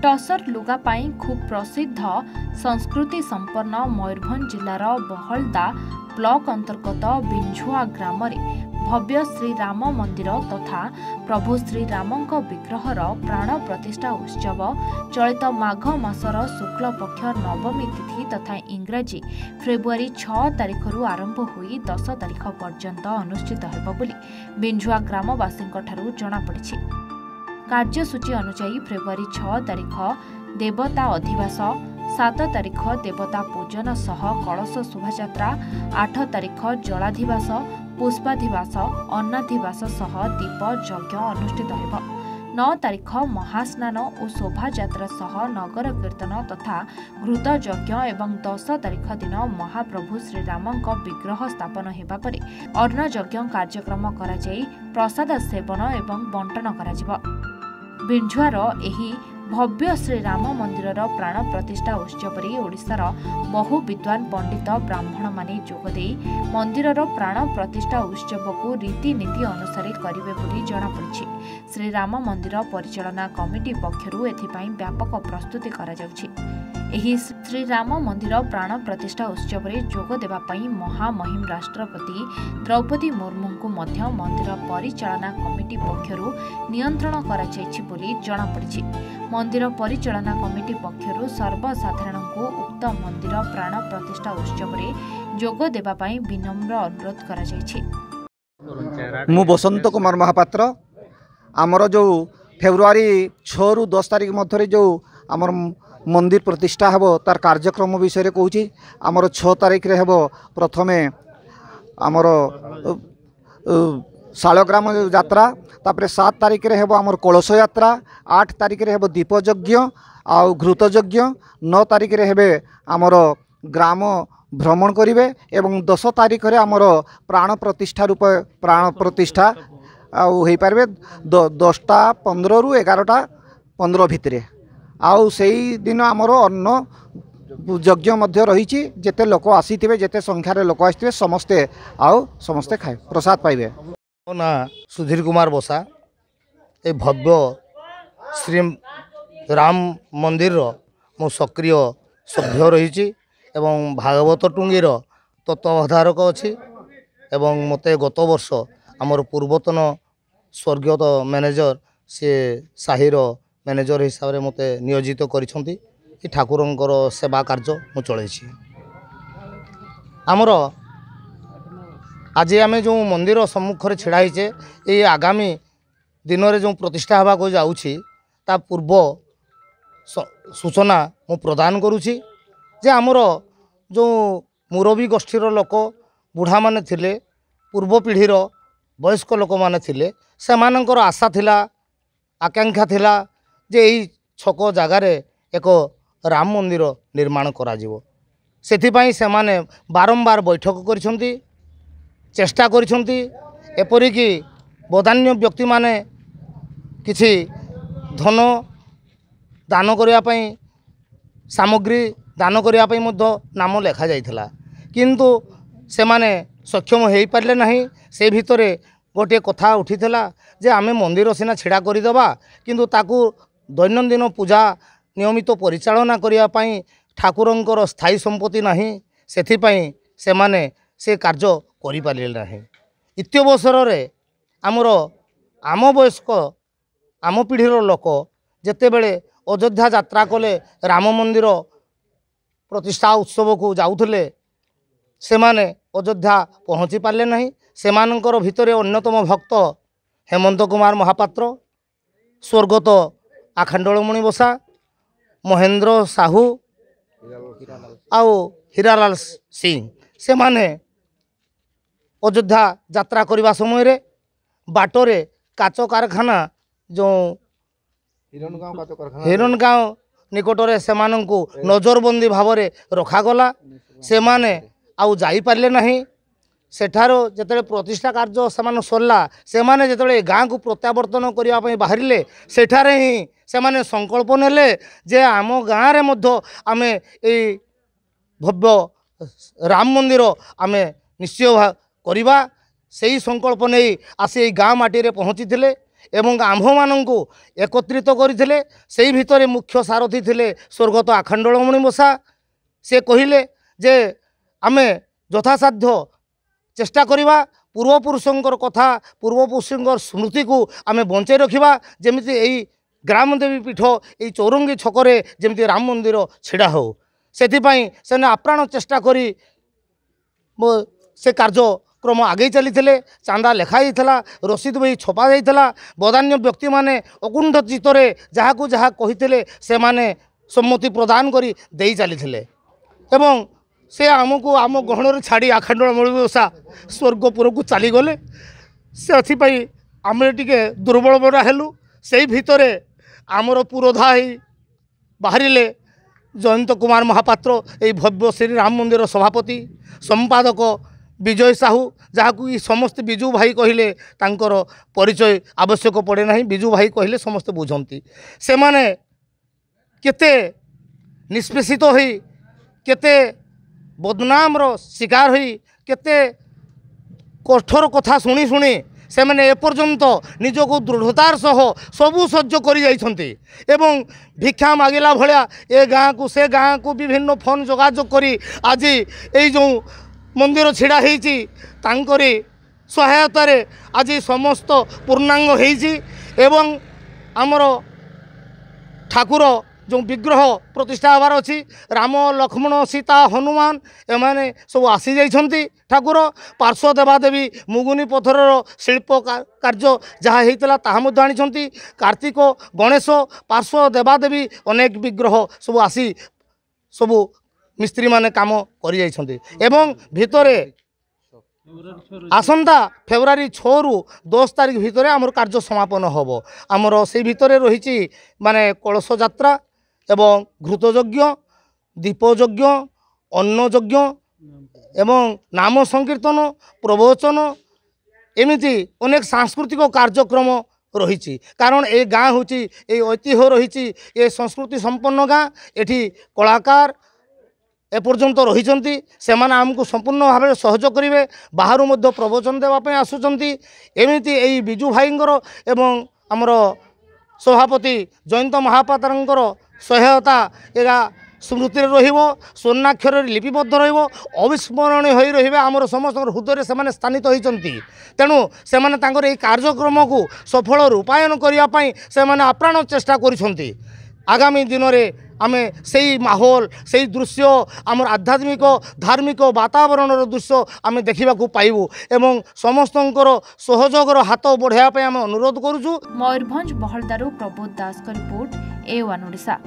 टसर लुगा पाई खूब प्रसिद्ध संस्कृति संपन्न मयूरभंज जिलार बहलदा ब्लॉक अंतर्गत बिंझुआ ग्राम भव्य श्रीराम मंदिर तथा प्रभु श्रीरामक विग्रहर प्राण प्रतिष्ठा उत्सव चलित माघ मासर शुक्ल पक्ष नवमी तिथि तथा इंग्राजी फेब्रुआरी 6 तारिखରୁ आरंभ होई 10 तारिख पर्यंत अनुष्ठित हेब बोली बिंझुआ ग्रामवासी जनापड़ी। कार्यसूची अनुसार फेब्रुआरी 6 तारिख देवता अधिवास, 7 तारिख देवता पूजन सह कलश शोभायात्रा, 8 तारिख जलाधिवास, पुष्पाधिवास, अन्नाधिवास सह दीप यज्ञ अनुष्ठित हेब। 9 तारिख महास्नान और शोभायात्रा सह नगर कीर्तन तथा घृत यज्ञ एवं 10 तारिख दिन महाप्रभु श्रीरामक विग्रह स्थापन हेबा परे अन्न यज्ञ कार्यक्रम करा जाई प्रसाद सेवन एवं बंटन करा। बिंझुआर एही भव्य श्रीराम मंदिर प्राण प्रतिष्ठा उत्सव ओडिशार बहु विद्वान पंडित ब्राह्मण माने जोगदे मंदिर प्राण प्रतिष्ठा उत्सव को रीतिनीति अनुसार करिवे बोली जनापड़ी। श्रीराम मंदिर परिचालना कमिटी पक्षरु एथिपाई व्यापक प्रस्तुति करा जाउछि। एही श्रीराम मंदिर प्राण प्रतिष्ठा उत्सव जोग देबा पई महामहिम राष्ट्रपति द्रौपदी मुर्मू को मध्य मंदिर परिचालना कमिटी पक्षरु नियंत्रण करा जायछि बोली जनापड़ी। मंदिर परिचालना कमिटी पक्षरु सर्वसाधारण को उक्त मंदिर प्राण प्रतिष्ठा उत्सव जोग देबा पई विनम्र अनुरोध करा जायछि। मु बसंत कुमार महापात्र आमर जो फेब्रुआरी 6 रु 10 तारिख मध्य जो आमर मंदिर प्रतिष्ठा हेब तार कार्यक्रम विषय कहूँ। आमर 6 तारिख रे हेब प्रथमे आमर शालग्राम यात्रा, तापर 7 तारिख रे हेब आमर कलश यात्रा, 8 तारिख रे हेब दीप यज्ञ आउ घृत यज्ञ, 9 तारिख रे हेबे आमर ग्राम भ्रमण करिवे एवं 10 तारिख रे आमर प्राण प्रतिष्ठा रूप प्राण प्रतिष्ठा आउ हेई पारबे 10टा 15 रु 11टा 15 भितरे। आउ सेही दिन आमर अन्न यज्ञ मध्य रही जेते लोक आसीथिबे जेते संख्यार लोक आसीथिबे समस्ते आउ समस्ते खाए प्रसाद पाइबे। ना सुधीर कुमार बसा ए भव्य श्री राम मंदिर मो सक्रिय सभ्य रही एवं भागवत टुंगीर तत्वावधारक अच्छी एवं मते गत वर्ष आमर पूर्वतन स्वर्गत मैनेजर सी साहिर मैनेजर हिसाब से मते नियोजित करिसेंती ठाकुरंकर सेवा कार्य मु चलैछि। आमर आज आम जो मंदिर सम्मुख छिड़ा होचे ये आगामी दिन में जो प्रतिष्ठा हवा को जाऊँगी ता पूर्व सूचना मु प्रदान करुँची जे आमर जो मुरबी गोष्ठीर लोक बुढ़ा माने थिले पूर्व पीढ़ीर वयस्क लोक माने थिले सेमानंकर आशा थिला आकांक्षा थिला जे यही छक जगार एक राम मंदिर निर्माण करा जिवो। सेथिपाई सेमाने बारंबार बैठक करिसेंती चेष्टा करिसेंती एपरिकी बदान्य व्यक्ति माने किछि धन दान करिया पई सामग्री दान करिया पई मध्य नाम लेखा जाइथिला किंतु सेमाने सक्षम हेई पारले नाही। से भितरे गोटे कथा उठिथिला जे आमे मंदिर सिना छिड़ा करिदबा किंतु ताकू दैनंदिन पूजा नियमित परिचालना करिया पई ठाकुरंकर स्थायी संपत्ति नाही सेथिपाई सेमाने से कार्य करि पारले नाही। इत्यवसर रे आमर आम वयस्क आम पीढ़ीर लोक जेतेबेले अयोध्या यात्रा कले राम मंदिर प्रतिष्ठा उत्सव को जाउथले सेमाने अयोध्या पहुँची पारले नाही। सेमानंकर भितरे अन्यतम भक्त हेमंत कुमार महापात्र, स्वर्गत आखंडलमणि बसा, महेंद्र साहू आउ हीरालाल सिंह से माने अयोध्या यात्रा करने समय रे बाटरे काच कारखाना जो हिरणगाँव निकटरे सेमानंकु नजरबंदी भाव में रखागला से माने आउ जाई पारले नहीं। सेठारो जेतले प्रतिष्ठा कार्य सेमान सरला सेमाने जेतले गाँ को प्रत्यावर्तन करिया पई बाहरिले सेठारे ही सेमाने संकल्प नेले जे आम गाँ रे मध्य आमे ए भव्य राम मंदिर आमे निश्चय करिबा। सेही संकल्प नहीं आसी गाँ माटी रे पहुँची थिले एवं आम्भमानंकु एकत्रित करथिले सेही भितरे मुख्य सारथी थिले स्वर्गत आखंडलमणि मशा। से कहिले जे आमे यथासाध्य चेष्टा करिबा पूर्वपुरुषंकर कथा पूर्वपुरुषंकर स्मृति को आमे बंचाई रखिबा जेमिति एई ग्रामदेवी पीठ एई चौरंगी छकरे जेमिति राम मंदिर छिड़ा हो सेथिपाई सेने आप्राण चेष्टा करी से कार्यक्रम आगे चली चांदा लिखाई रसीद बही छपा जाइला बदान्य व्यक्ति माने अकुंठ चित्तरे जहाँ को जहाँ कही से माने सम्मति प्रदान करी दे चली एवं से आमको आम गहण छाड़ी आखंडलमणि मशा स्वर्गपुर को चलीगले से आम टे दुर्बल बड़ा हेलु से भितर आमर पुरोधा बाहरिले जयंत कुमार महापात्र ये भव्य श्री राम मंदिर सभापति संपादक विजय साहू जहाँ को समस्त बिजू भाई कहले तांकर परिचय आवश्यक पड़े ना बिजू भाई कहले समस्त बुझंती से माने केते निष्पेषित हो केते बदनाम रो शिकार हो केते कठोर कथा शुणी शुणी से मैंने एपर्यंत निजको दृढ़तार सह सबू सह्य कर जाइछन्ति एवं भिक्षा मागिला भलिया ए गाँ को से गाँ को विभिन्न फोन जोगाजोग करी आज ये जो मंदिर छिड़ा होईची तांकरी सहायतार आज समस्त पूर्णांग होईची एवं आमर ठाकुर जो विग्रह प्रतिष्ठा हबार अच्छी राम लक्ष्मण सीता हनुमान एमाने सब आसी जाइछन्ति ठाकुर पार्श्व देवादेवी मुगुनी पथर शिल्प कार्य जहाँ होता ताहा मध्य आनिछन्ति कार्तिक गणेश पार्श्व देवादेवी अनेक विग्रह सब आसी सब मिस्त्री माने काम करि जाइछन्ति एवं भितरे आसंता फेब्रुआरी 6 रु 10 तारिख भितर आमर कार्य समापन हम आमर से भितर रही माने कलश यात्रा एवं घृतयज्ञ दीपयज्ञ अन्नयज्ञ एवं नाम संकीर्तन प्रवचन एमिति अनेक सांस्कृतिक कार्यक्रम रही कारण ए गाँ हूँ ये ऐतिह्य रही ये संस्कृति संपन्न गाँ एठी कलाकार एपर्यंत रही से आमको संपूर्ण भाव सहयोग करेंगे बाहर मध्य प्रवचन देवाई आसुचंती एमिति एई बिजू भाईंकर एवं आमर सभापति जयंत महापात्रंकर सहायता एगा स्मृति रहिबो स्वर्णाक्षर लिपिबद्ध रहिबो अविस्मरणीय होई रहिबे आमर समस्त हृदय से स्थानित होइचंती तेणु से माने कार्यक्रम को सफल रूपायन करिया पई से माने आप्राण चेष्टा करिसंती आगामी दिन में आमे से माहौल से दृश्य आमर आध्यात्मिक धार्मिक वातावरण दृश्य आमे देखा पाइबू एवं समस्तंकर सहयोगर हाथ बढ़ाया आमे अनुरोध करुचु। मयूरभंज बहलदारू प्रबोध दास का रिपोर्ट A1 ओडिशा।